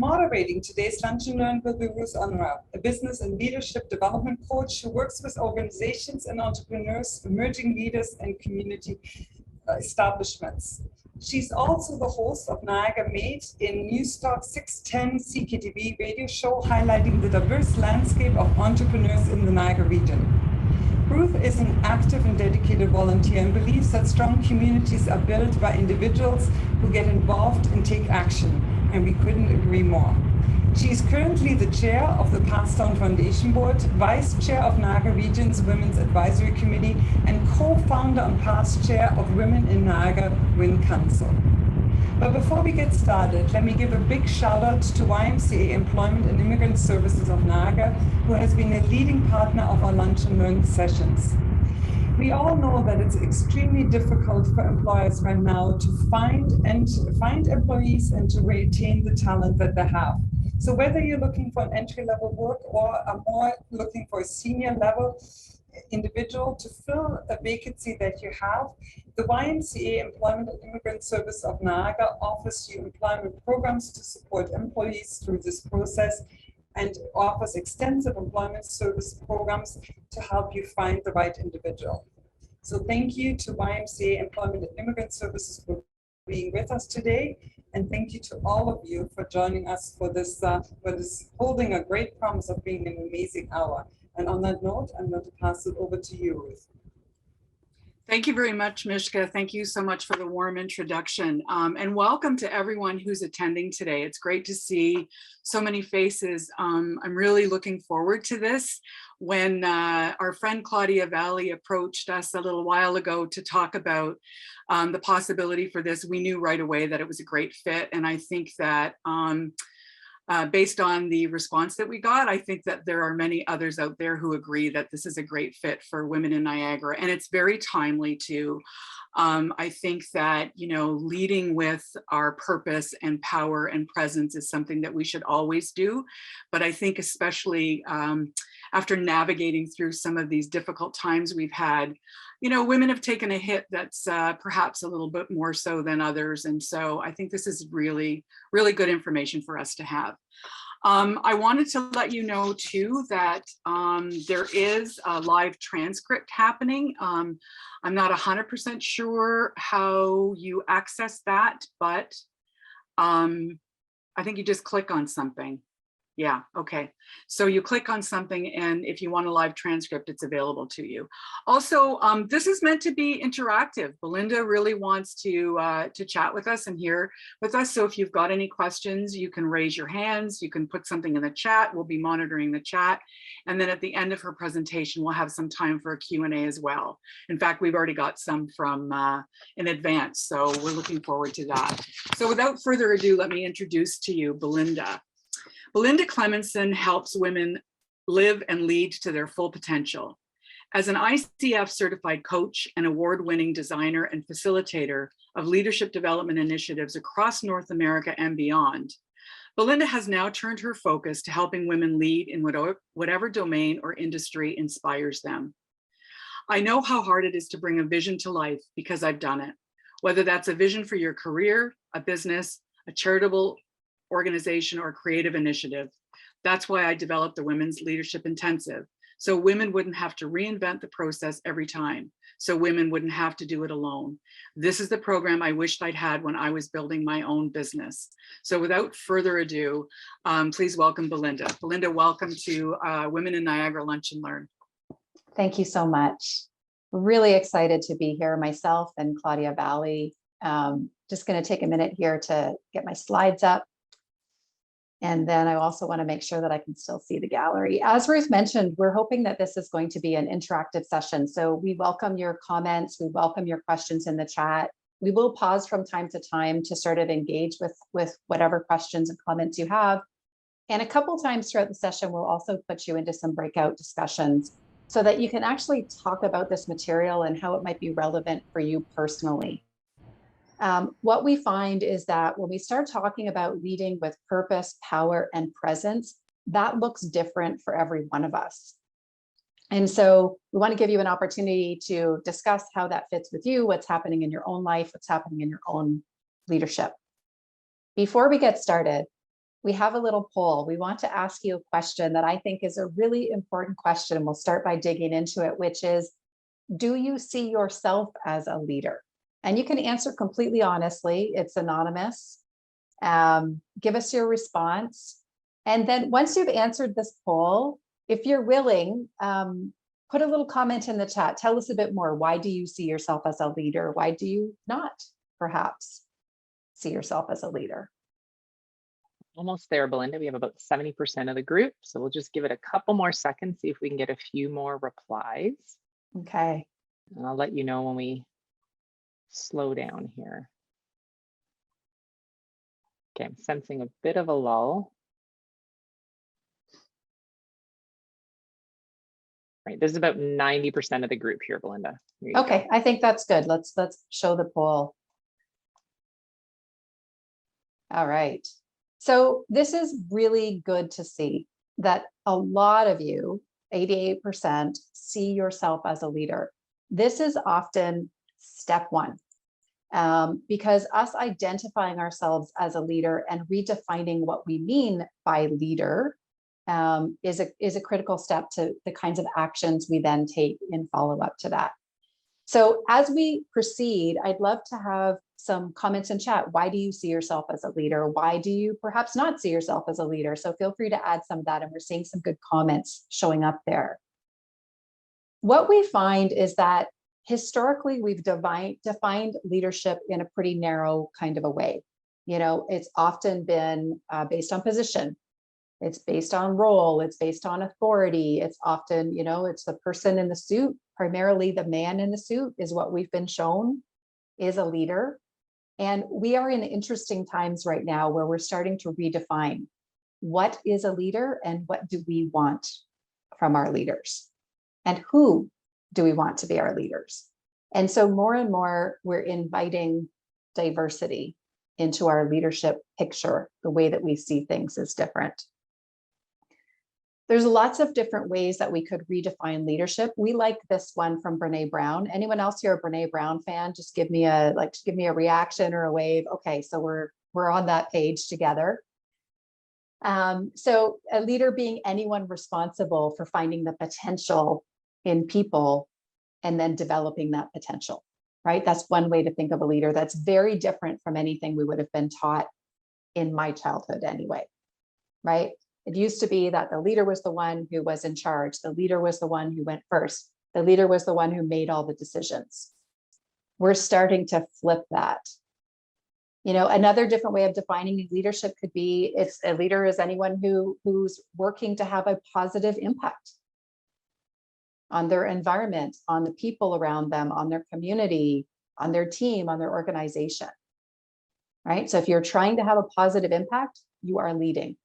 Moderating today's Lunch and Learn will be Ruth Unruh, a business and leadership development coach who works with organizations and entrepreneurs, emerging leaders, and community establishments. She's also the host of Niagara Made in Newstalk 610 CKTV radio show, highlighting the diverse landscape of entrepreneurs in the Niagara region. Ruth is an active and dedicated volunteer and believes that strong communities are built by individuals who get involved and take action, and we couldn't agree more. She is currently the chair of the Passed On Foundation Board, vice chair of Niagara Region's Women's Advisory Committee, and co-founder and past chair of Women in Niagara Wind Council. But before we get started, let me give a big shout out to YMCA Employment and Immigrant Services of Niagara, who has been a leading partner of our Lunch and Learn sessions. We all know that it's extremely difficult for employers right now to find employees and to retain the talent that they have. So whether you're looking for an entry-level work or are more looking for a senior level individual to fill a vacancy that you have, the YMCA Employment and Immigrant Service of Niagara offers you employment programs to support employees through this process and offers extensive employment service programs to help you find the right individual. So thank you to YMCA Employment and Immigrant Services for being with us today. And thank you to all of you for joining us for this holding a great promise of being an amazing hour. And on that note, I'm going to pass it over to you, Ruth. Thank you very much, Mishka. Thank you so much for the warm introduction. And welcome to everyone who's attending today. It's great to see so many faces. I'm really looking forward to this. When our friend Claudia Valley approached us a little while ago to talk about the possibility for this, we knew right away that it was a great fit. And I think that based on the response that we got, I think that there are many others out there who agree that this is a great fit for women in Niagara, and it's very timely too. I think that, you know, leading with our purpose and power and presence is something that we should always do. But I think especially after navigating through some of these difficult times we've had, you know, women have taken a hit that's perhaps a little bit more so than others. And so I think this is really, really good information for us to have. I wanted to let you know too that there is a live transcript happening. I'm not 100% sure how you access that, but I think you just click on something. Yeah, okay. So you click on something, and if you want a live transcript, it's available to you. Also, this is meant to be interactive. Belinda really wants to chat with us and hear with us. So if you've got any questions, you can raise your hands, you can put something in the chat. We'll be monitoring the chat. And then at the end of her presentation, we'll have some time for a Q&A as well. In fact, we've already got some from in advance, so we're looking forward to that. So without further ado, let me introduce to you Belinda. Belinda Clemenson helps women live and lead to their full potential. As an ICF certified coach and award-winning designer and facilitator of leadership development initiatives across North America and beyond, Belinda has now turned her focus to helping women lead in whatever domain or industry inspires them. I know how hard it is to bring a vision to life because I've done it, whether that's a vision for your career, a business, a charitable organization, or creative initiative. That's why I developed the Women's Leadership Intensive, so women wouldn't have to reinvent the process every time, so women wouldn't have to do it alone. This is the program I wished I'd had when I was building my own business. So without further ado, please welcome Belinda. Belinda, welcome to Women in Niagara Lunch and Learn. Thank you so much. Really excited to be here, myself and Claudia Valley. Just going to take a minute here to get my slides up. And then I also want to make sure that I can still see the gallery. As Ruth mentioned, we're hoping that this is going to be an interactive session. So we welcome your comments, we welcome your questions in the chat. We will pause from time to time to sort of engage with whatever questions and comments you have. And a couple times throughout the session, we'll also put you into some breakout discussions so that you can actually talk about this material and how it might be relevant for you personally. What we find is that when we start talking about leading with purpose, power, and presence, that looks different for every one of us. And so we want to give you an opportunity to discuss how that fits with you, what's happening in your own life, what's happening in your own leadership. Before we get started, we have a little poll. We want to ask you a question that I think is a really important question. And we'll start by digging into it, which is, do you see yourself as a leader? And you can answer completely honestly. It's anonymous. Give us your response. And then once you've answered this poll, if you're willing, put a little comment in the chat. Tell us a bit more. Why do you see yourself as a leader? Why do you not perhaps see yourself as a leader? Almost there, Belinda. We have about 70% of the group. So we'll just give it a couple more seconds, see if we can get a few more replies. Okay. And I'll let you know when we slow down here. Okay, I'm sensing a bit of a lull. Right, this is about 90% of the group here, Belinda. Here you Okay, go. I think that's good. Let's show the poll. All right. So this is really good to see that a lot of you, 88%, see yourself as a leader. This is often step one, because us identifying ourselves as a leader and redefining what we mean by leader is a critical step to the kinds of actions we then take in follow-up to that. So as we proceed, I'd love to have some comments in chat. Why do you see yourself as a leader? Why do you perhaps not see yourself as a leader? So feel free to add some of that, and we're seeing some good comments showing up there. What we find is that historically we've defined leadership in a pretty narrow kind of a way. You know, it's often been based on position. It's based on role, it's based on authority. It's often, you know, it's the person in the suit, primarily the man in the suit is what we've been shown is a leader. And we are in interesting times right now where we're starting to redefine what is a leader and what do we want from our leaders and who do we want to be our leaders. And so more and more we're inviting diversity into our leadership picture. The way that we see things is different. There's lots of different ways that we could redefine leadership. We like this one from Brene Brown. Anyone else here a Brene Brown fan? Just give me a reaction or a wave. Okay, so we're on that page together. So a leader being anyone responsible for finding the potential in people and then developing that potential, right? That's one way to think of a leader. That's very different from anything we would have been taught in my childhood anyway, right? It used to be that the leader was the one who was in charge. The leader was the one who went first. The leader was the one who made all the decisions. We're starting to flip that. You know, another different way of defining leadership could be it's a leader is anyone who's working to have a positive impact on their environment, on the people around them, on their community, on their team, on their organization, right? So if you're trying to have a positive impact, you are leading.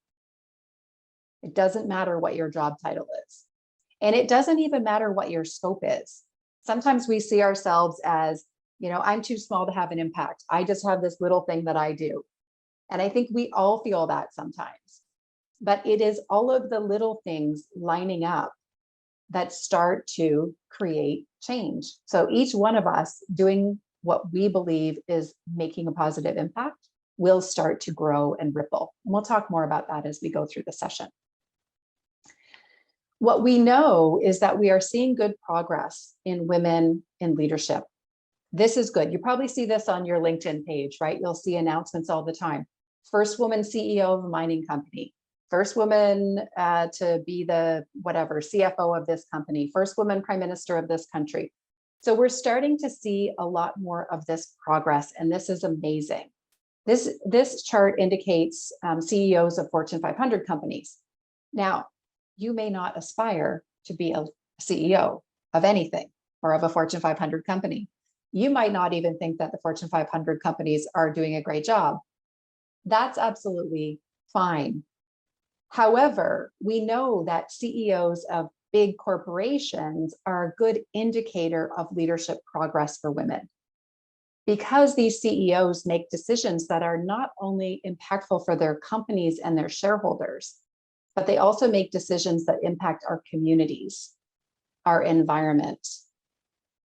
It doesn't matter what your job title is. And it doesn't even matter what your scope is. Sometimes we see ourselves as, you know, I'm too small to have an impact. I just have this little thing that I do. And I think we all feel that sometimes. But it is all of the little things lining up that start to create change. So each one of us doing what we believe is making a positive impact will start to grow and ripple. And we'll talk more about that as we go through the session. What we know is that we are seeing good progress in women in leadership. This is good. You probably see this on your LinkedIn page, right? You'll see announcements all the time. First woman CEO of a mining company. First woman to be the whatever CFO of this company. First woman prime minister of this country. So we're starting to see a lot more of this progress, and this is amazing. This chart indicates CEOs of Fortune 500 companies. Now, you may not aspire to be a CEO of anything or of a Fortune 500 company. You might not even think that the Fortune 500 companies are doing a great job. That's absolutely fine. However, we know that CEOs of big corporations are a good indicator of leadership progress for women, because these CEOs make decisions that are not only impactful for their companies and their shareholders, but they also make decisions that impact our communities, our environment,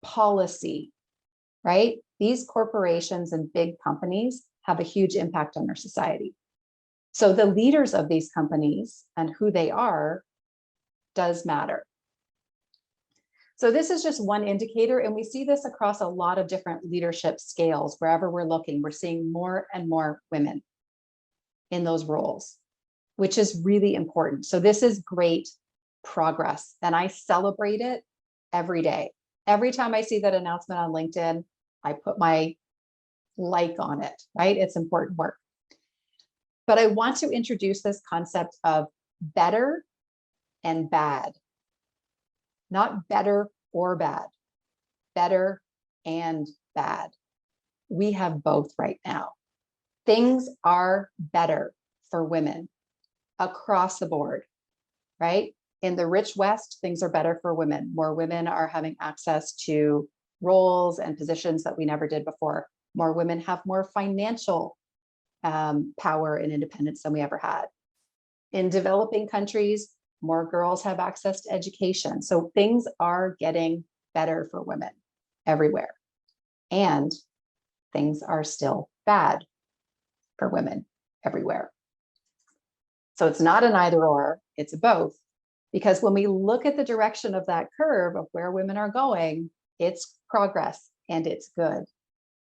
policy, right? These corporations and big companies have a huge impact on our society. So the leaders of these companies and who they are does matter. So this is just one indicator, and we see this across a lot of different leadership scales. Wherever we're looking, we're seeing more and more women in those roles, which is really important. So this is great progress, and I celebrate it every day. Every time I see that announcement on LinkedIn, I put my like on it, right? It's important work. But I want to introduce this concept of better and bad. Not better or bad, better and bad. We have both right now. Things are better for women across the board, right? In the rich West, things are better for women. More women are having access to roles and positions that we never did before. More women have more financial power and independence than we ever had. In developing countries, more girls have access to education. So things are getting better for women everywhere. And things are still bad for women everywhere. So it's not an either or, it's a both. Because when we look at the direction of that curve of where women are going, it's progress and it's good.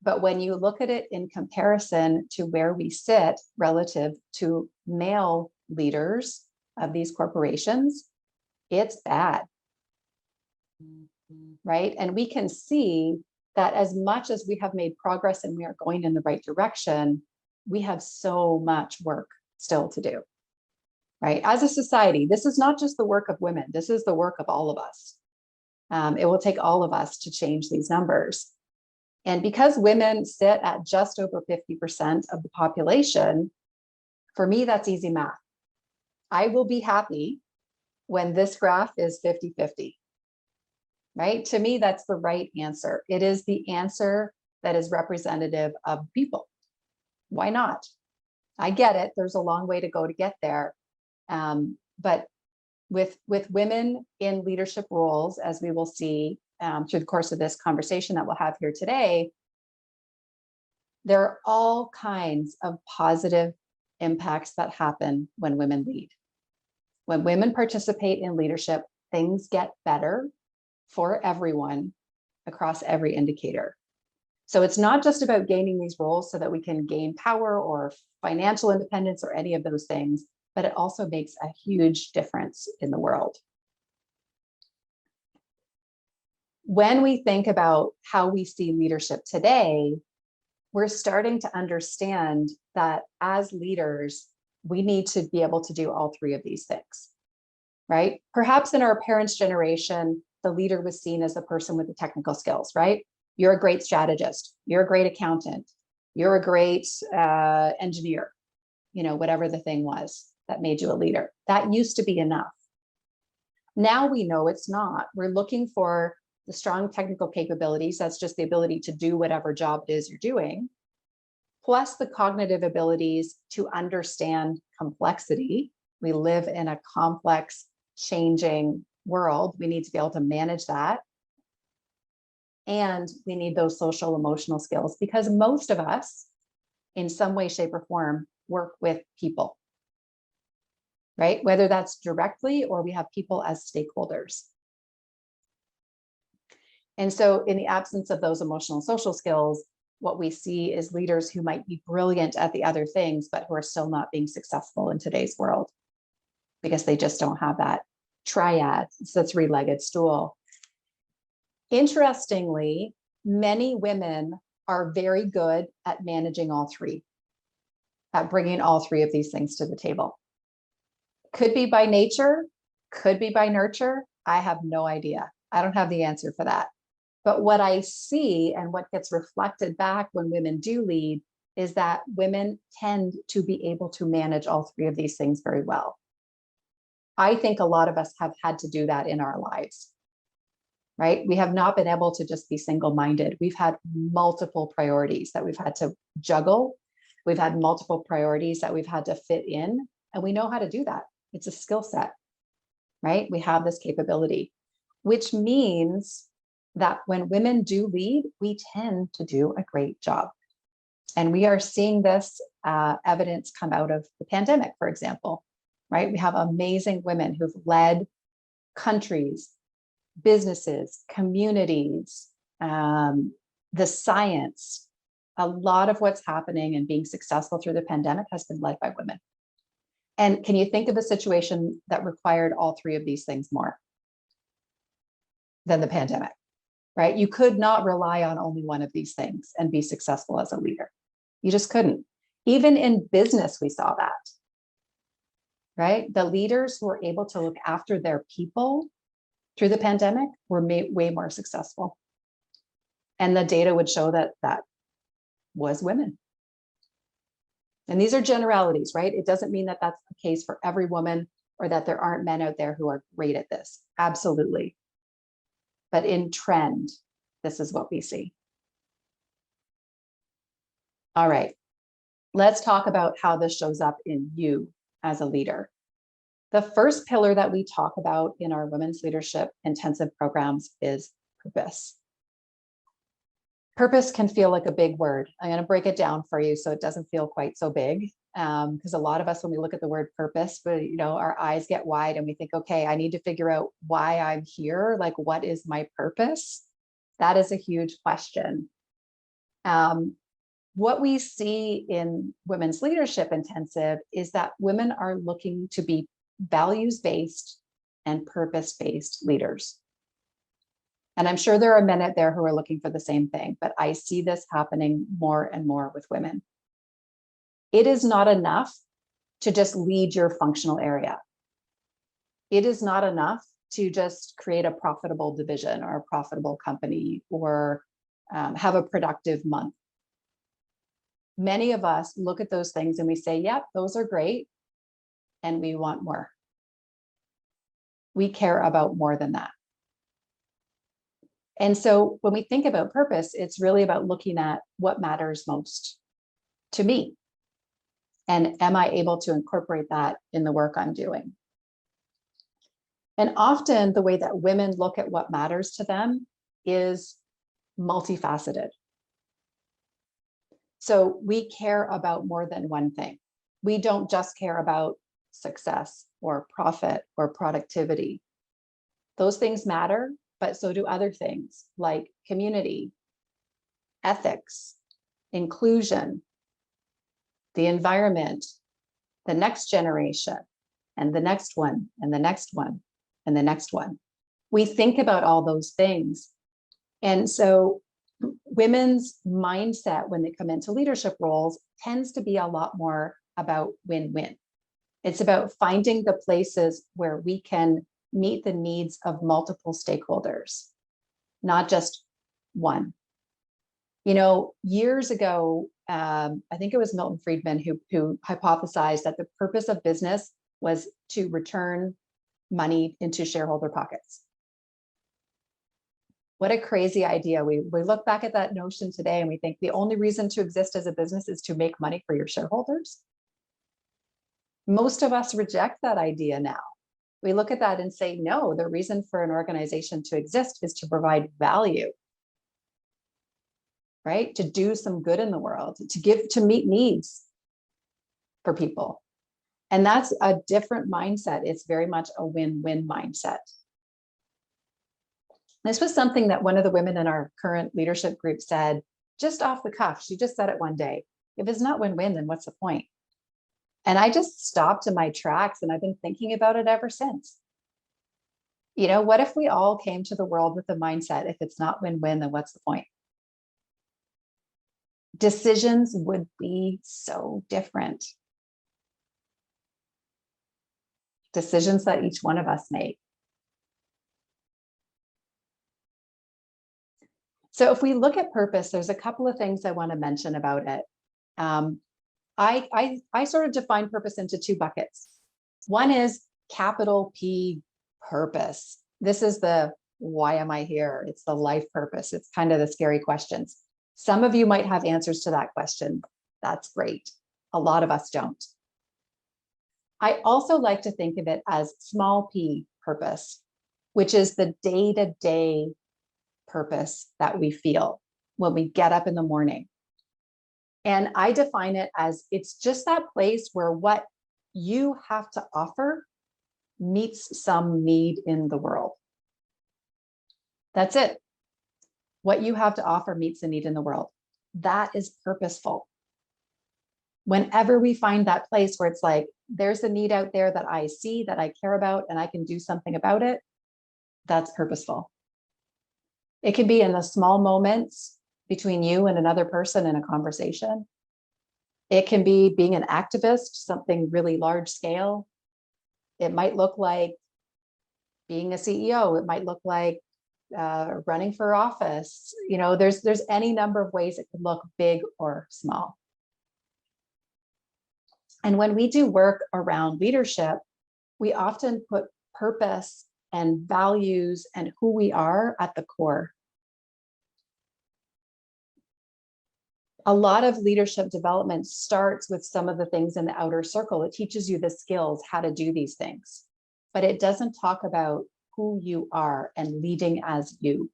But when you look at it in comparison to where we sit relative to male leaders of these corporations, it's bad, right? And we can see that as much as we have made progress and we are going in the right direction, we have so much work still to do, right? As a society, this is not just the work of women, this is the work of all of us. It will take all of us to change these numbers. And because women sit at just over 50% of the population, for me, that's easy math. I will be happy when this graph is 50-50, right? To me, that's the right answer. It is the answer that is representative of people. Why not? I get it. There's a long way to go to get there. But with women in leadership roles, as we will see through the course of this conversation that we'll have here today, there are all kinds of positive impacts that happen when women lead. When women participate in leadership, things get better for everyone across every indicator. So it's not just about gaining these roles so that we can gain power or financial independence or any of those things, but it also makes a huge difference in the world. When we think about how we see leadership today, we're starting to understand that as leaders, we need to be able to do all three of these things, right? Perhaps in our parents' generation, the leader was seen as the person with the technical skills, right? You're a great strategist, you're a great accountant, you're a great engineer, you know, whatever the thing was that made you a leader. That used to be enough. Now we know it's not. We're looking for the strong technical capabilities. That's just the ability to do whatever job it is you're doing, plus the cognitive abilities to understand complexity. We live in a complex, changing world. We need to be able to manage that. And we need those social emotional skills because most of us, in some way, shape, or form, work with people, right? Whether that's directly or we have people as stakeholders. And so in the absence of those emotional and social skills, what we see is leaders who might be brilliant at the other things, but who are still not being successful in today's world because they just don't have that triad. It's the three-legged stool. Interestingly, many women are very good at managing all three, at bringing all three of these things to the table. Could be by nature, could be by nurture. I have no idea. I don't have the answer for that. But what I see and what gets reflected back when women do lead is that women tend to be able to manage all three of these things very well. I think a lot of us have had to do that in our lives, right? We have not been able to just be single-minded. We've had multiple priorities that we've had to juggle. We've had multiple priorities that we've had to fit in, and we know how to do that. It's a skill set, right? We have this capability, which means that when women do lead, we tend to do a great job. And we are seeing this evidence come out of the pandemic, for example, right? We have amazing women who've led countries, businesses, communities, the science. A lot of what's happening and being successful through the pandemic has been led by women. And can you think of a situation that required all three of these things more than the pandemic, right? You could not rely on only one of these things and be successful as a leader. You just couldn't. Even in business, we saw that, right? The leaders who were able to look after their people through the pandemic were way more successful. And the data would show that that was women. And these are generalities, right? It doesn't mean that that's the case for every woman or that there aren't men out there who are great at this. Absolutely. But in trend, this is what we see. All right, let's talk about how this shows up in you as a leader. The first pillar that we talk about in our women's leadership intensive programs is purpose. Purpose can feel like a big word. I'm going to break it down for you so it doesn't feel quite so big. Because a lot of us, when we look at the word purpose, but our eyes get wide and we think, okay, I need to figure out why I'm here. Like, what is my purpose? That is a huge question. What we see in Women's Leadership Intensive is that women are looking to be values-based and purpose-based leaders. And I'm sure there are men out there who are looking for the same thing, but I see this happening more and more with women. It is not enough to just lead your functional area. It is not enough to just create a profitable division or a profitable company or have a productive month. Many of us look at those things and we say, yep, those are great, and we want more. We care about more than that. And so when we think about purpose, it's really about looking at what matters most to me. And am I able to incorporate that in the work I'm doing? And often the way that women look at what matters to them is multifaceted. So we care about more than one thing. We don't just care about success or profit or productivity. Those things matter, but so do other things like community, ethics, inclusion, the environment, the next generation, and the next one, and the next one, and the next one. We think about all those things. And so women's mindset when they come into leadership roles tends to be a lot more about win-win. It's about finding the places where we can meet the needs of multiple stakeholders, not just one. Years ago, I think it was Milton Friedman who hypothesized that the purpose of business was to return money into shareholder pockets. What a crazy idea. We look back at that notion today and we think the only reason to exist as a business is to make money for your shareholders. Most of us reject that idea now. We look at that and say, no, the reason for an organization to exist is to provide value, right? To do some good in the world, to meet needs for people. And that's a different mindset. It's very much a win-win mindset. This was something that one of the women in our current leadership group said, just off the cuff. She just said it one day. If it's not win-win, then what's the point? And I just stopped in my tracks and I've been thinking about it ever since. What if we all came to the world with the mindset, if it's not win-win, then what's the point? Decisions would be so different. Decisions that each one of us make. So if we look at purpose, there's a couple of things I want to mention about it. I sort of define purpose into two buckets. One is capital P, purpose. This is the why am I here? It's the life purpose. It's kind of the scary questions. Some of you might have answers to that question. That's great. A lot of us don't. I also like to think of it as small p, purpose, which is the day-to-day purpose that we feel when we get up in the morning. And I define it as it's just that place where what you have to offer meets some need in the world. That's it. What you have to offer meets a need in the world. That is purposeful. Whenever we find that place where it's like, there's a need out there that I see, that I care about, and I can do something about it, that's purposeful. It can be in the small moments between you and another person in a conversation. It can be being an activist, something really large scale. It might look like being a CEO. It might look like running for office. You know, there's any number of ways it could look, big or small. And when we do work around leadership, we often put purpose and values and who we are at the core. A lot of leadership development starts with some of the things in the outer circle. It teaches you the skills, how to do these things, but it doesn't talk about who you are and leading as you.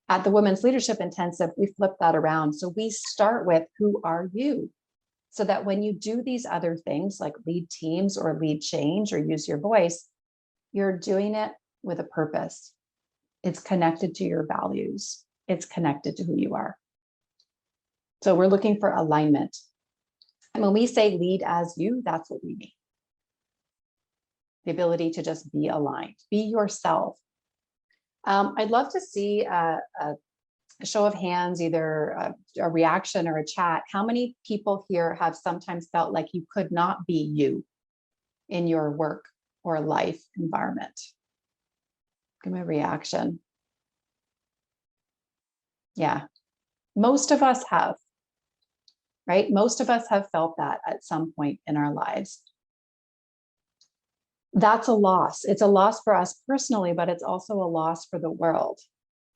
At the Women's Leadership Intensive, we flip that around. So we start with who are you? So that when you do these other things like lead teams or lead change or use your voice, you're doing it with a purpose. It's connected to your values. It's connected to who you are. So we're looking for alignment. And when we say lead as you, that's what we mean. The ability to just be aligned, be yourself. I'd love to see a show of hands, either a reaction or a chat. How many people here have sometimes felt like you could not be you in your work or life environment? Give me a reaction. Yeah, most of us have, right? Most of us have felt that at some point in our lives. That's a loss. It's a loss for us personally, but it's also a loss for the world.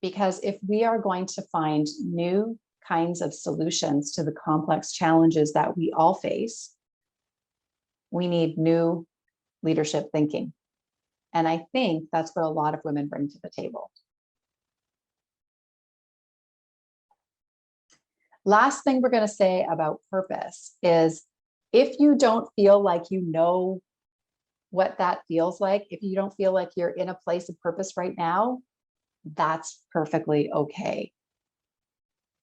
Because if we are going to find new kinds of solutions to the complex challenges that we all face, we need new leadership thinking. And I think that's what a lot of women bring to the table. Last thing we're going to say about purpose is if you don't feel like you know what that feels like, if you don't feel like you're in a place of purpose right now, that's perfectly okay.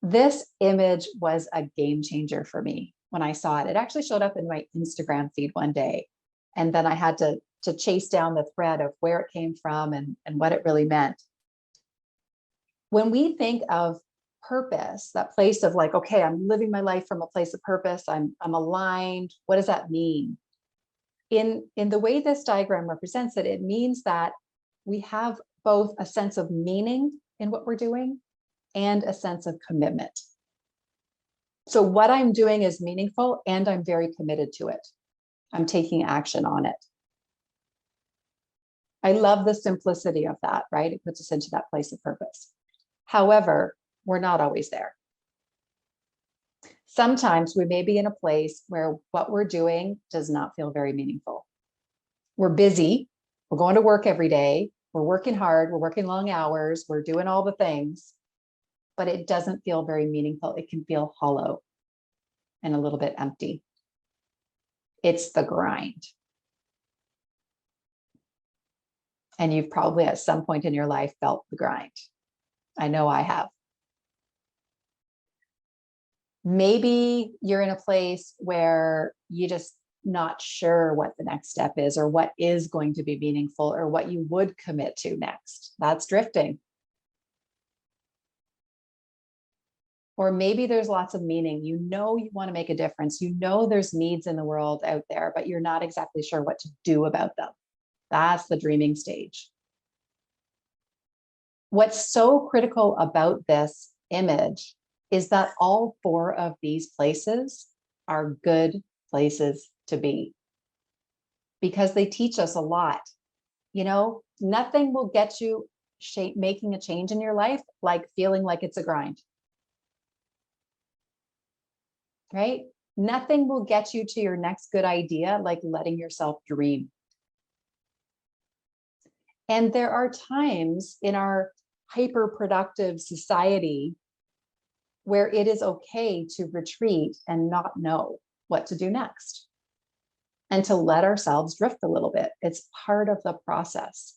This image was a game changer for me when I saw it. It actually showed up in my Instagram feed one day. And then I had to chase down the thread of where it came from and what it really meant. When we think of purpose, that place of like, okay, I'm living my life from a place of purpose, I'm aligned, what does that mean? In the way this diagram represents it, it means that we have both a sense of meaning in what we're doing and a sense of commitment. So what I'm doing is meaningful and I'm very committed to it. I'm taking action on it. I love the simplicity of that, right? It puts us into that place of purpose. However, we're not always there. Sometimes we may be in a place where what we're doing does not feel very meaningful. We're busy, we're going to work every day, we're working hard, we're working long hours, we're doing all the things, but it doesn't feel very meaningful. It can feel hollow and a little bit empty. It's the grind. And you've probably at some point in your life felt the grind. I know I have. Maybe you're in a place where you're just not sure what the next step is or what is going to be meaningful or what you would commit to next. That's drifting. Or maybe there's lots of meaning. You know you want to make a difference. You know there's needs in the world out there, but you're not exactly sure what to do about them. That's the dreaming stage. What's so critical about this image is that all four of these places are good places to be because they teach us a lot. You know, nothing will get you making a change in your life like feeling like it's a grind. Right? Nothing will get you to your next good idea like letting yourself dream. And there are times in our hyper-productive society where it is okay to retreat and not know what to do next, and to let ourselves drift a little bit. It's part of the process.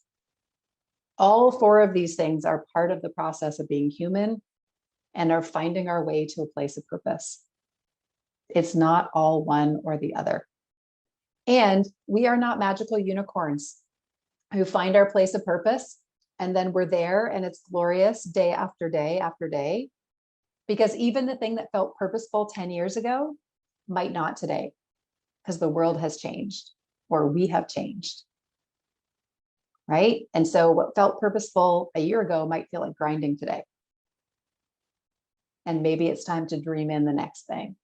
All 4 of these things are part of the process of being human and are finding our way to a place of purpose. It's not all one or the other. And we are not magical unicorns who find our place of purpose and then we're there and it's glorious day after day after day. Because even the thing that felt purposeful 10 years ago might not today, because the world has changed or we have changed. Right? And so what felt purposeful a year ago might feel like grinding today. And maybe it's time to dream in the next thing.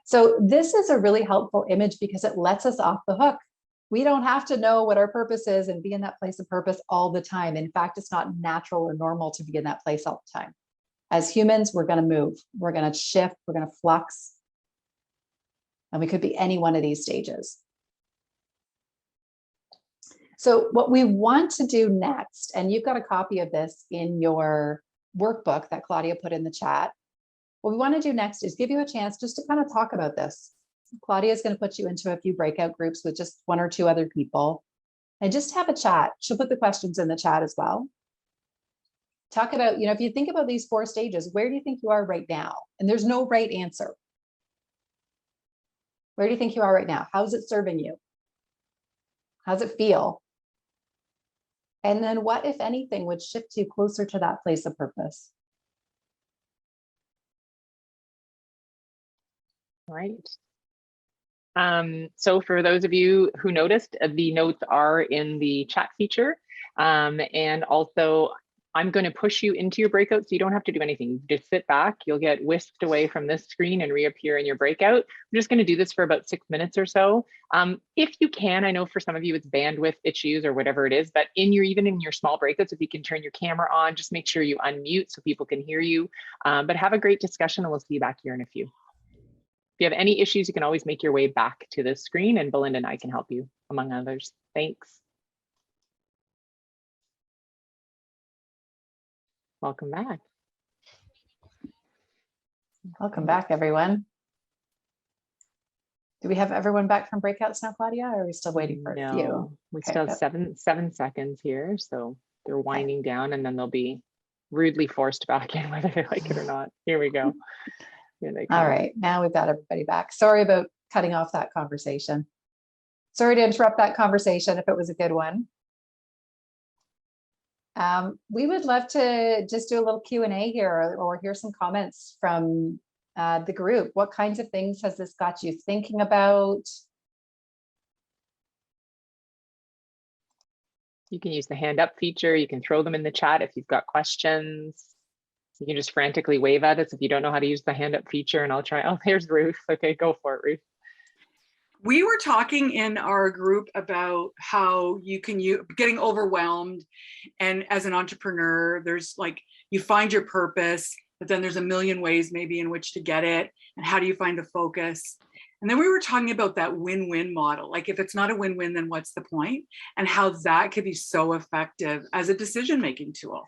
So this is a really helpful image because it lets us off the hook. We don't have to know what our purpose is and be in that place of purpose all the time. In fact, it's not natural or normal to be in that place all the time. As humans, we're going to move, we're going to shift, we're going to flux. And we could be any one of these stages. So what we want to do next, and you've got a copy of this in your workbook that Claudia put in the chat. What we want to do next is give you a chance just to kind of talk about this. Claudia is going to put you into a few breakout groups with just 1 or 2 other people and just have a chat. She'll put the questions in the chat as well. Talk about, if you think about these 4 stages, where do you think you are right now? And there's no right answer. Where do you think you are right now? How's it serving you? How's it feel? And then what, if anything, would shift you closer to that place of purpose? Right. So for those of you who noticed, the notes are in the chat feature. And also, I'm going to push you into your breakout so you don't have to do anything. Just sit back. You'll get whisked away from this screen and reappear in your breakout. I'm just going to do this for about 6 minutes or so. If you can, I know for some of you it's bandwidth issues or whatever it is, but even in your small breakouts, if you can turn your camera on, just make sure you unmute so people can hear you. But have a great discussion and we'll see you back here in a few. If you have any issues, you can always make your way back to the screen and Belinda and I can help you, among others. Thanks. Welcome back. Welcome back, everyone. Do we have everyone back from breakouts now, Claudia, or are we still waiting for a few? We Okay, still have seven seconds here, so they're winding down and then they'll be rudely forced back in whether they like it or not. Here we go. Here they come. All right, now we've got everybody back. Sorry about cutting off that conversation. Sorry to interrupt that conversation if it was a good one. We would love to just do a little Q&A here or hear some comments from the group. What kinds of things has this got you thinking about? You can use the hand up feature. You can throw them in the chat if you've got questions. You can just frantically wave at us if you don't know how to use the hand up feature, and I'll try. Oh, there's Ruth. Okay, go for it, Ruth. We were talking in our group about how you can getting overwhelmed, and as an entrepreneur, there's like, you find your purpose, but then there's a million ways maybe in which to get it, and how do you find the focus? And then we were talking about that win-win model. Like, if it's not a win-win, then what's the point? And how that could be so effective as a decision-making tool.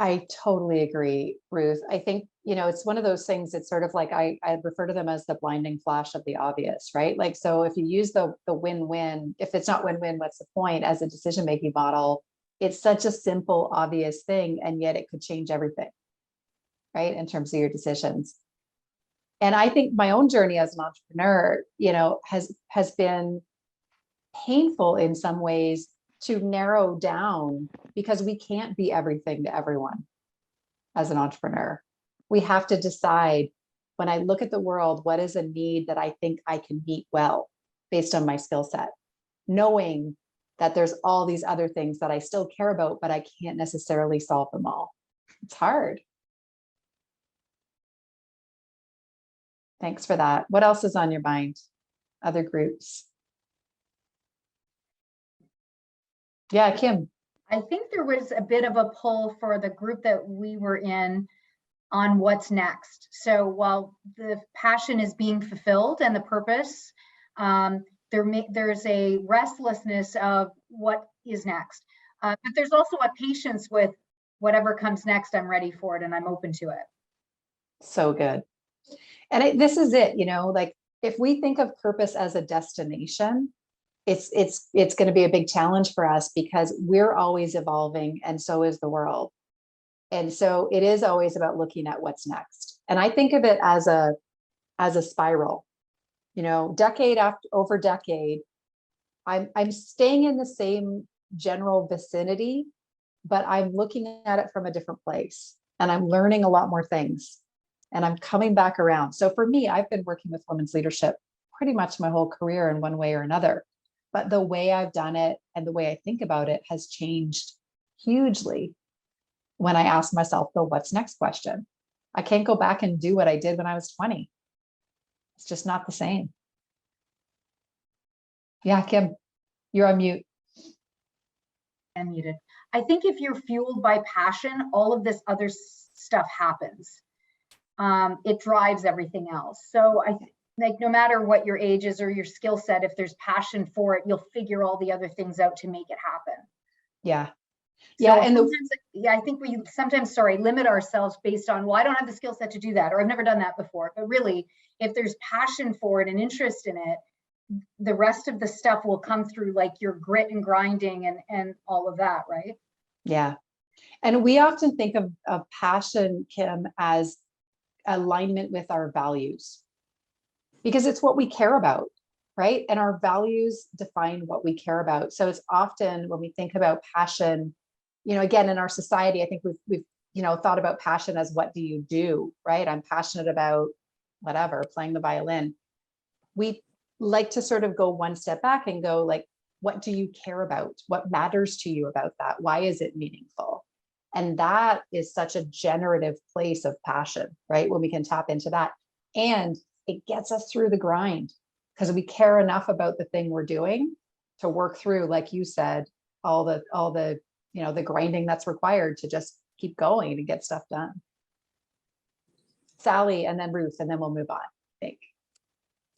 I totally agree, Ruth. I think, it's one of those things, it's sort of like, I refer to them as the blinding flash of the obvious, right? Like, so if you use the win-win, if it's not win-win, what's the point as a decision-making model? It's such a simple, obvious thing, and yet it could change everything, right? In terms of your decisions. And I think my own journey as an entrepreneur, has been painful in some ways to narrow down, because we can't be everything to everyone as an entrepreneur. We have to decide, when I look at the world, what is a need that I think I can meet well based on my skill set, knowing that there's all these other things that I still care about, but I can't necessarily solve them all. It's hard. Thanks for that. What else is on your mind? Other groups? Yeah, Kim. I think there was a bit of a pull for the group that we were in on what's next. So while the passion is being fulfilled and the purpose, there's a restlessness of what is next. But there's also a patience with whatever comes next, I'm ready for it and I'm open to it. So good. And this is it, like if we think of purpose as a destination, it's going to be a big challenge for us because we're always evolving and so is the world. And so it is always about looking at what's next. And I think of it as a spiral, decade over decade, I'm staying in the same general vicinity, but I'm looking at it from a different place and I'm learning a lot more things and I'm coming back around. So for me, I've been working with women's leadership pretty much my whole career in one way or another, but the way I've done it and the way I think about it has changed hugely when I ask myself the what's next question. I can't go back and do what I did when I was 20. It's just not the same. Yeah, Kim, you're on mute. I'm muted. I think if you're fueled by passion, all of this other stuff happens. It drives everything else. So like no matter what your age is or your skill set, if there's passion for it, you'll figure all the other things out to make it happen. Yeah. Yeah, Yeah, and I think we sometimes, limit ourselves based on, well, I don't have the skill set to do that, or I've never done that before. But really, if there's passion for it and interest in it, the rest of the stuff will come through, like your grit and grinding and all of that, right? Yeah. And we often think of passion, Kim, as alignment with our values because it's what we care about, right? And our values define what we care about. So it's often when we think about passion, again, in our society, I think we've thought about passion as what do you do, right? I'm passionate about whatever, playing the violin. We like to sort of go one step back and go like, what do you care about? What matters to you about that? Why is it meaningful? And that is such a generative place of passion, right? When we can tap into that. And it gets us through the grind because we care enough about the thing we're doing to work through, like you said, all the the grinding that's required to just keep going and get stuff done. Sally, and then Ruth, and then we'll move on, I think.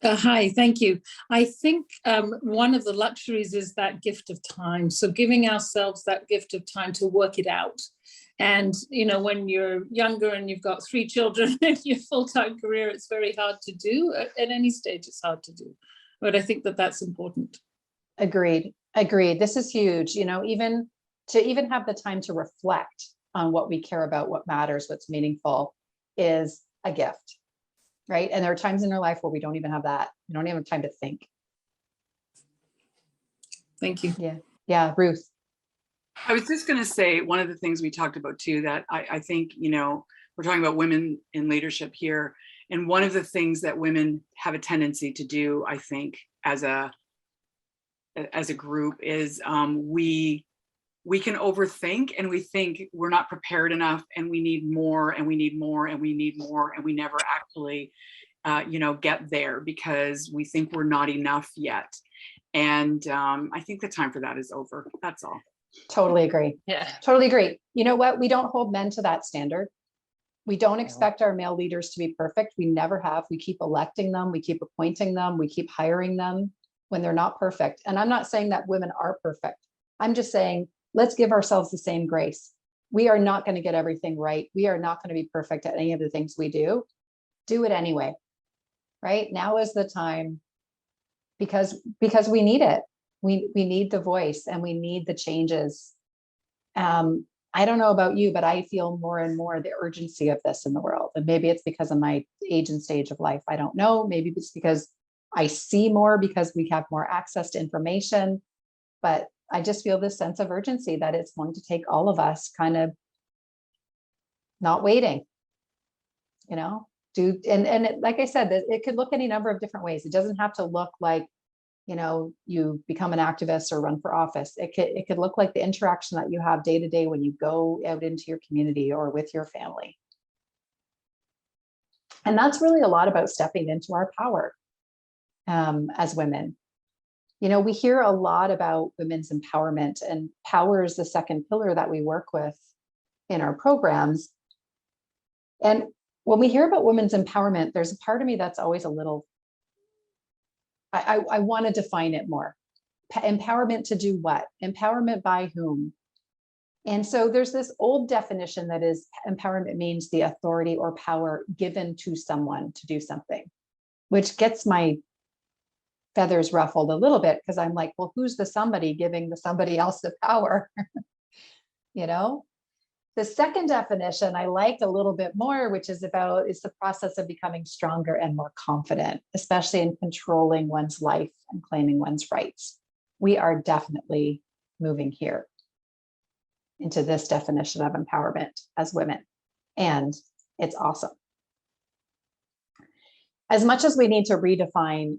Hi, thank you. I think one of the luxuries is that gift of time. So giving ourselves that gift of time to work it out. And, when you're younger and you've got 3 children in your full-time career, it's very hard to do. At any stage, it's hard to do. But I think that that's important. Agreed. This is huge. Even have the time to reflect on what we care about, what matters, what's meaningful is a gift. Right. And there are times in our life where we don't even have that. We don't even have time to think. Thank you. Yeah. Yeah. Ruth. I was just going to say one of the things we talked about too, that I think, we're talking about women in leadership here. And one of the things that women have a tendency to do, I think, as a group is we can overthink and we think we're not prepared enough and we need more and we need more and we need more. And we never actually, get there because we think we're not enough yet. And I think the time for that is over. That's all. Totally agree. Yeah. Totally agree. You know what? We don't hold men to that standard. We don't expect our male leaders to be perfect. We never have. We keep electing them. We keep appointing them. We keep hiring them when they're not perfect. And I'm not saying that women are perfect. I'm just saying, let's give ourselves the same grace. We are not going to get everything right. We are not going to be perfect at any of the things we do. Do it anyway. Right? Now is the time because we need it. We need the voice and we need the changes. I don't know about you, but I feel more and more the urgency of this in the world. And maybe it's because of my age and stage of life. I don't know. Maybe it's because I see more because we have more access to information. But I just feel this sense of urgency that it's going to take all of us kind of not waiting, like I said, it could look any number of different ways. It doesn't have to look like, you become an activist or run for office. It could look like the interaction that you have day to day when you go out into your community or with your family. And that's really a lot about stepping into our power as women. We hear a lot about women's empowerment, and power is the second pillar that we work with in our programs. And when we hear about women's empowerment, there's a part of me that's always a little, I want to define it more. Empowerment to do what? Empowerment by whom? And so there's this old definition that is empowerment means the authority or power given to someone to do something, which gets my feathers ruffled a little bit because I'm like, well, who's the somebody giving the somebody else the power? You know? The second definition I like a little bit more, which is the process of becoming stronger and more confident, especially in controlling one's life and claiming one's rights. We are definitely moving here into this definition of empowerment as women, and it's awesome. As much as we need to redefine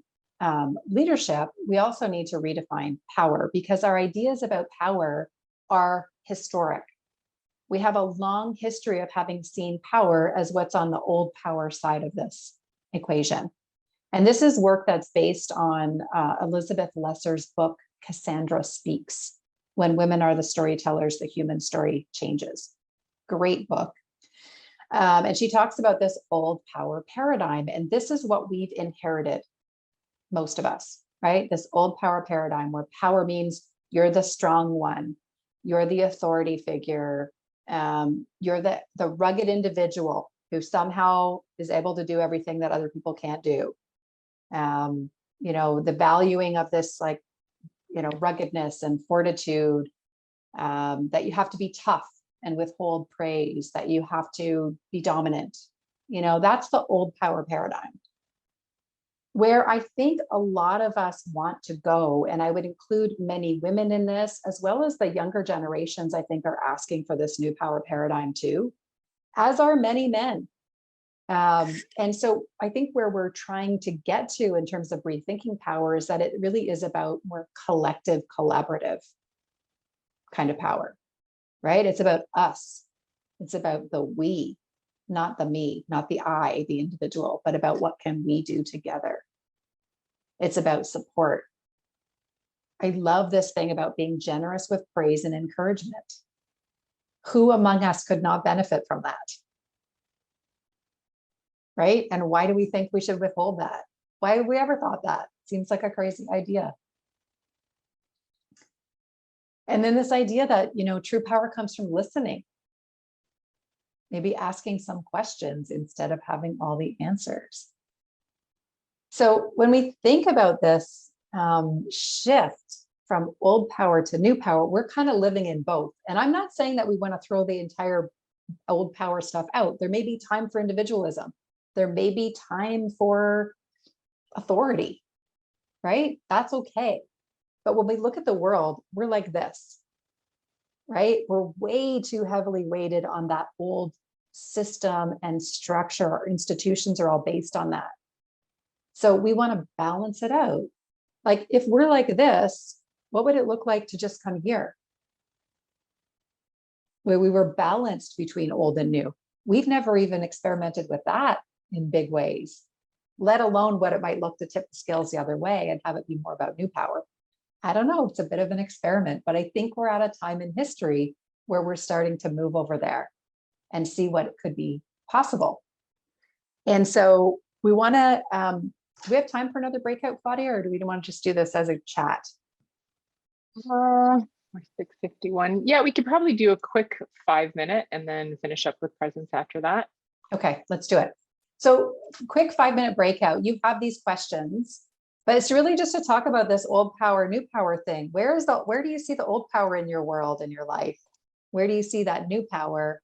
leadership, we also need to redefine power, because our ideas about power are historic. We have a long history of having seen power as what's on the old power side of this equation. And this is work that's based on Elizabeth Lesser's book, Cassandra Speaks: When Women Are the Storytellers, the Human Story Changes. Great book. And she talks about this old power paradigm. And this is what we've inherited, most of us, right? This old power paradigm where power means you're the strong one, you're the authority figure, you're the rugged individual who somehow is able to do everything that other people can't do. The valuing of this, like, ruggedness and fortitude, that you have to be tough and withhold praise, that you have to be dominant. That's the old power paradigm. Where I think a lot of us want to go, and I would include many women in this, as well as the younger generations, I think are asking for this new power paradigm too, as are many men. And so I think where we're trying to get to in terms of rethinking power is that it really is about more collective, collaborative kind of power, right? It's about us. It's about the we, not the me, not the I, the individual, but about what can we do together. It's about support. I love this thing about being generous with praise and encouragement. Who among us could not benefit from that? Right? And why do we think we should withhold that? Why have we ever thought that? Seems like a crazy idea. And then this idea that, true power comes from listening. Maybe asking some questions instead of having all the answers. So when we think about this shift from old power to new power, we're kind of living in both. And I'm not saying that we want to throw the entire old power stuff out. There may be time for individualism. There may be time for authority, right? That's okay. But when we look at the world, we're like this, right? We're way too heavily weighted on that old system and structure. Our institutions are all based on that. So we want to balance it out. Like, if we're like this, what would it look like to just come here? Where we were balanced between old and new. We've never even experimented with that in big ways, let alone what it might look to tip the scales the other way and have it be more about new power. I don't know, it's a bit of an experiment, but I think we're at a time in history where we're starting to move over there and see what could be possible. And so we want to, do we have time for another breakout, Claudia, or do we want to just do this as a chat? We're 6:51. Yeah, we could probably do a quick 5-minute and then finish up with presents after that. Okay, let's do it. So quick 5-minute breakout. You have these questions, but it's really just to talk about this old power, new power thing. Where do you see the old power in your world, in your life? Where do you see that new power?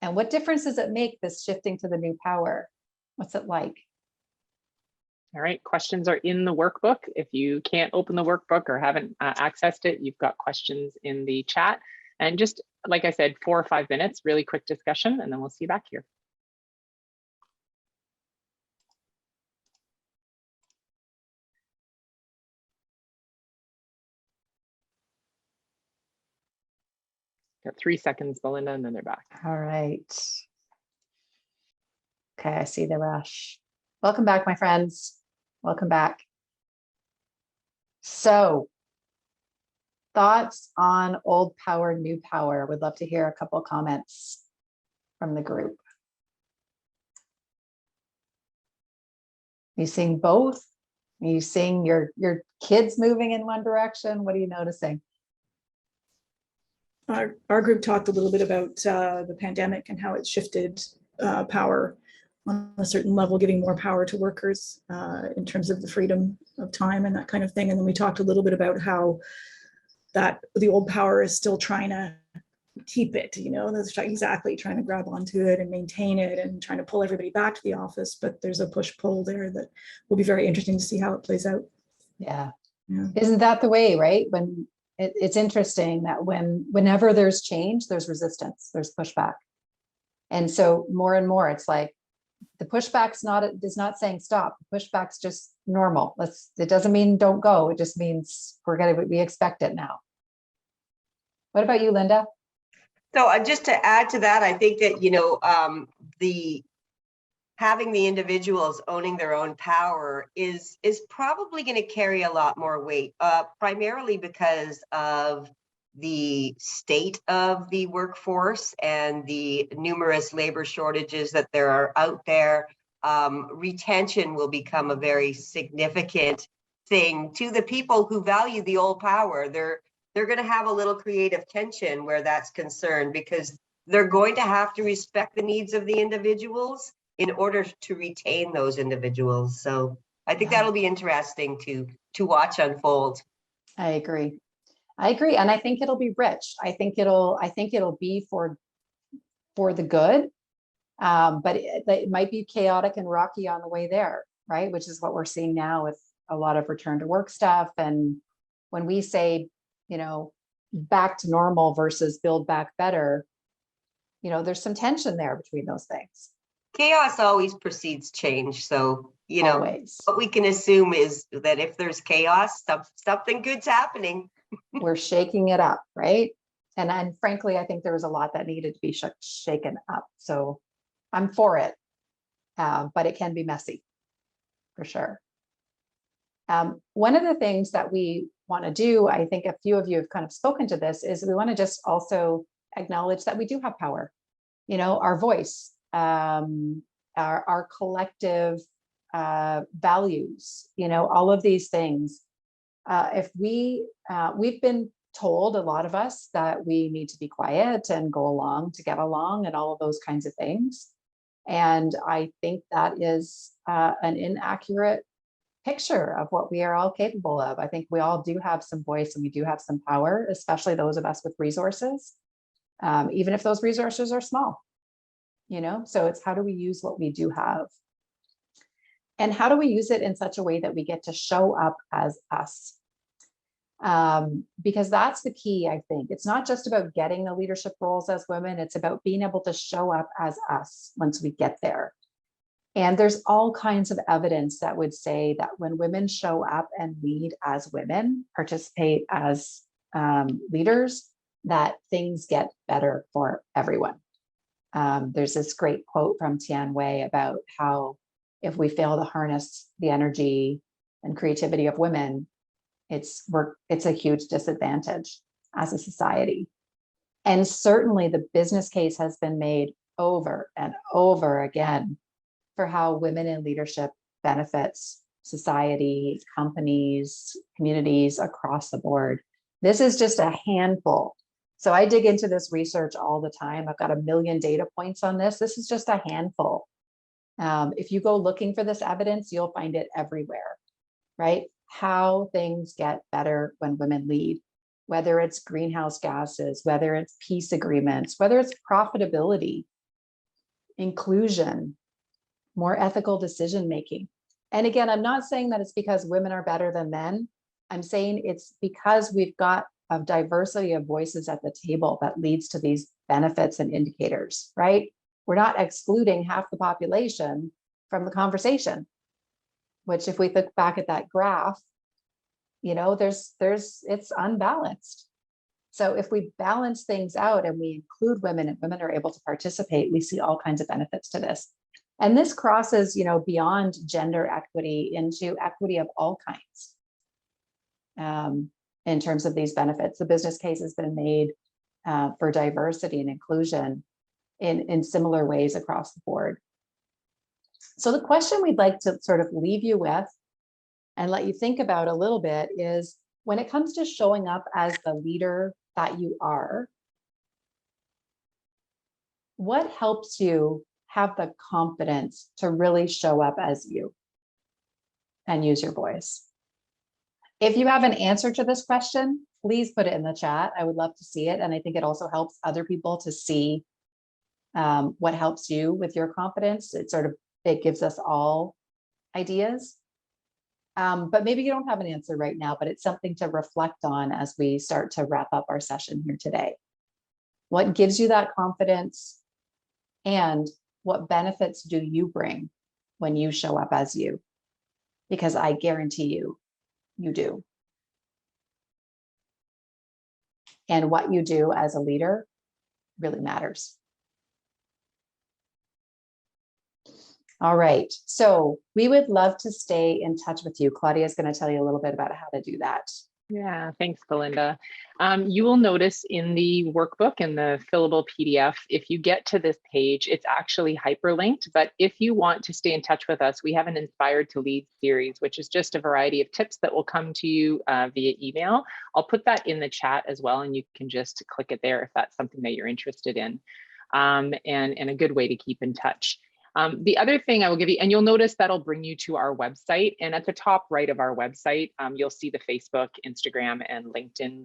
And what difference does it make, this shifting to the new power? What's it like? All right, questions are in the workbook. If you can't open the workbook or haven't accessed it, you've got questions in the chat. And just like I said, 4 or 5 minutes, really quick discussion, and then we'll see you back here. Got 3 seconds, Belinda, and then they're back. All right. Okay, I see the rush. Welcome back, my friends. Welcome back. So, thoughts on old power, new power? Would love to hear a couple comments from the group. Are you seeing both? Are you seeing your kids moving in one direction? What are you noticing? our group talked a little bit about the pandemic and how it shifted power on a certain level, giving more power to workers in terms of the freedom of time and that kind of thing. And then we talked a little bit about how that the old power is still trying to keep it, that's exactly trying to grab onto it and maintain it and trying to pull everybody back to the office. But there's a push-pull there that will be very interesting to see how it plays out. Yeah. Yeah. Isn't that the way, right? When it's interesting that whenever there's change, there's resistance, there's pushback. And so more and more, it's like the pushback's is not saying stop. The pushback's just normal. It doesn't mean don't go. It just means we expect it now. What about you, Linda? So just to add to that, I think that, having the individuals owning their own power is probably going to carry a lot more weight, primarily because of the state of the workforce and the numerous labor shortages that there are out there. Retention will become a very significant thing to the people who value the old power. They're going to have a little creative tension where that's concerned, because they're going to have to respect the needs of the individuals in order to retain those individuals. So I think that'll be interesting to watch unfold. I agree. And I think it'll be rich. I think it'll be for the good. But it might be chaotic and rocky on the way there, right? Which is what we're seeing now with a lot of return to work stuff. And when we say, back to normal versus build back better, there's some tension there between those things. Chaos always precedes change. So, Always. what we can assume is that if there's chaos, something good's happening. We're shaking it up, right? And frankly, I think there was a lot that needed to be shaken up. So I'm for it, but it can be messy, for sure. One of the things that we want to do, I think a few of you have kind of spoken to this, is we want to just also acknowledge that we do have power, our voice, our collective values, all of these things. If we've been told, a lot of us, that we need to be quiet and go along to get along and all of those kinds of things. And I think that is an inaccurate picture of what we are all capable of. I think we all do have some voice and we do have some power, especially those of us with resources, even if those resources are small, so it's how do we use what we do have? And how do we use it in such a way that we get to show up as us? Because that's the key, I think. It's not just about getting the leadership roles as women, it's about being able to show up as us once we get there. And there's all kinds of evidence that would say that when women show up and lead as women, participate as leaders, that things get better for everyone. There's this great quote from Tian Wei about how if we fail to harness the energy and creativity of women, it's a huge disadvantage as a society. And certainly the business case has been made over and over again for how women in leadership benefits society, companies, communities across the board. This is just a handful. So I dig into this research all the time. I've got 1 million data points on this. This is just a handful. If you go looking for this evidence, you'll find it everywhere, right? How things get better when women lead, whether it's greenhouse gases, whether it's peace agreements, whether it's profitability, inclusion, more ethical decision-making. And again, I'm not saying that it's because women are better than men. I'm saying it's because we've got a diversity of voices at the table that leads to these benefits and indicators, right? We're not excluding half the population from the conversation, which if we look back at that graph, it's unbalanced. So if we balance things out and we include women and women are able to participate, we see all kinds of benefits to this. And this crosses, beyond gender equity into equity of all kinds. In terms of these benefits, the business case has been made for diversity and inclusion in similar ways across the board. So the question we'd like to sort of leave you with and let you think about a little bit is, when it comes to showing up as the leader that you are, what helps you have the confidence to really show up as you and use your voice? If you have an answer to this question, please put it in the chat. I would love to see it. And I think it also helps other people to see what helps you with your confidence. It gives us all ideas. But maybe you don't have an answer right now, but it's something to reflect on as we start to wrap up our session here today. What gives you that confidence, and what benefits do you bring when you show up as you? Because I guarantee you, you do. And what you do as a leader really matters. All right, so we would love to stay in touch with you. Claudia is going to tell you a little bit about how to do that. Yeah, thanks, Belinda. You will notice in the workbook, in the fillable PDF, if you get to this page, it's actually hyperlinked. But if you want to stay in touch with us, we have an Inspired to Lead series, which is just a variety of tips that will come to you via email. I'll put that in the chat as well, and you can just click it there if that's something that you're interested in, and a good way to keep in touch. The other thing I will give you, and you'll notice that'll bring you to our website. And at the top right of our website, you'll see the Facebook, Instagram, and LinkedIn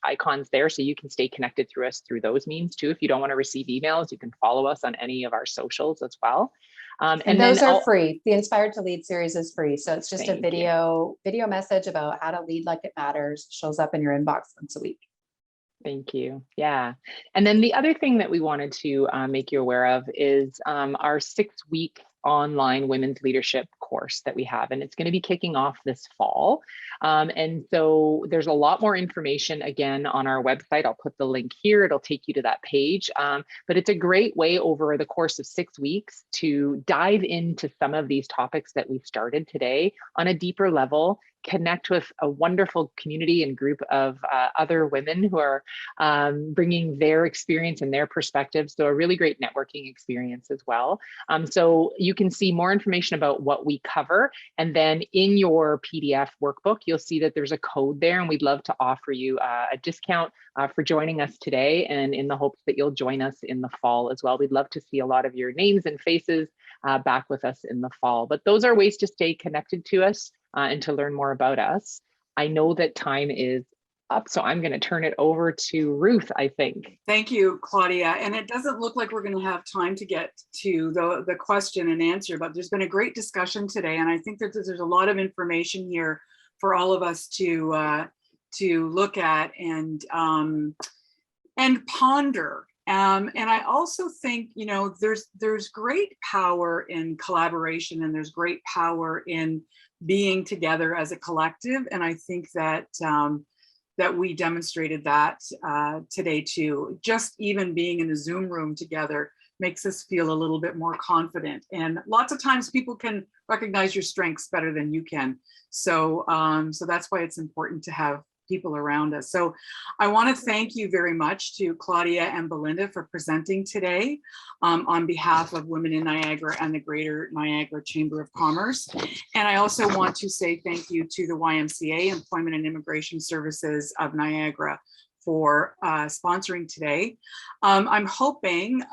icons there. So you can stay connected through us through those means too. If you don't want to receive emails, you can follow us on any of our socials as well. And those are free. The Inspired to Lead series is free. So it's just a video message about how to lead like it matters. Shows up in your inbox once a week. Thank you. Yeah. And then the other thing that we wanted to make you aware of is our 6-week online women's leadership course that we have, and it's going to be kicking off this fall. And so there's a lot more information again on our website. I'll put the link here. It'll take you to that page. But it's a great way over the course of 6 weeks to dive into some of these topics that we've started today on a deeper level, connect with a wonderful community and group of other women who are bringing their experience and their perspectives. So a really great networking experience as well. So you can see more information about what we cover. And then in your PDF workbook, you'll see that there's a code there, and we'd love to offer you a discount for joining us today, and in the hopes that you'll join us in the fall as well. We'd love to see a lot of your names and faces back with us in the fall. But those are ways to stay connected to us and to learn more about us. I know that time is up, so I'm going to turn it over to Ruth, I think. Thank you, Claudia. And it doesn't look like we're going to have time to get to the question and answer, but there's been a great discussion today. And I think that there's a lot of information here for all of us to look at and ponder. And I also think, you know, there's great power in collaboration, and there's great power in being together as a collective. And I think that that we demonstrated that today too. Just even being in a Zoom room together makes us feel a little bit more confident. And lots of times people can recognize your strengths better than you can. So, so that's why it's important to have people around us. So I want to thank you very much to Claudia and Belinda for presenting today on behalf of Women in Niagara and the Greater Niagara Chamber of Commerce. And I also want to say thank you to the YMCA, Employment and Immigration Services of Niagara, for sponsoring today. I'm hoping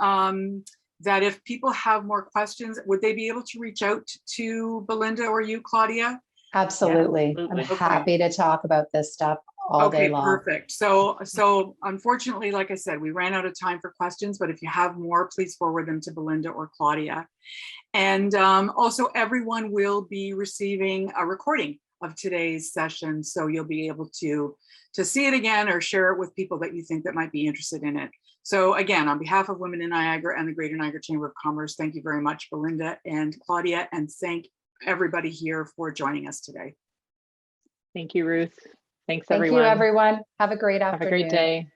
that if people have more questions, would they be able to reach out to Belinda or you, Claudia? Absolutely. Yeah, absolutely. I'm happy to talk about this stuff all day long. Perfect. So unfortunately, like I said, we ran out of time for questions, but if you have more, please forward them to Belinda or Claudia. And also everyone will be receiving a recording of today's session. So you'll be able to see it again or share it with people that you think that might be interested in it. So again, on behalf of Women in Niagara and the Greater Niagara Chamber of Commerce, thank you very much, Belinda and Claudia, and thank everybody here for joining us today. Thank you, Ruth. Thanks, everyone. Thank you, everyone. Have a great afternoon. Have a great day.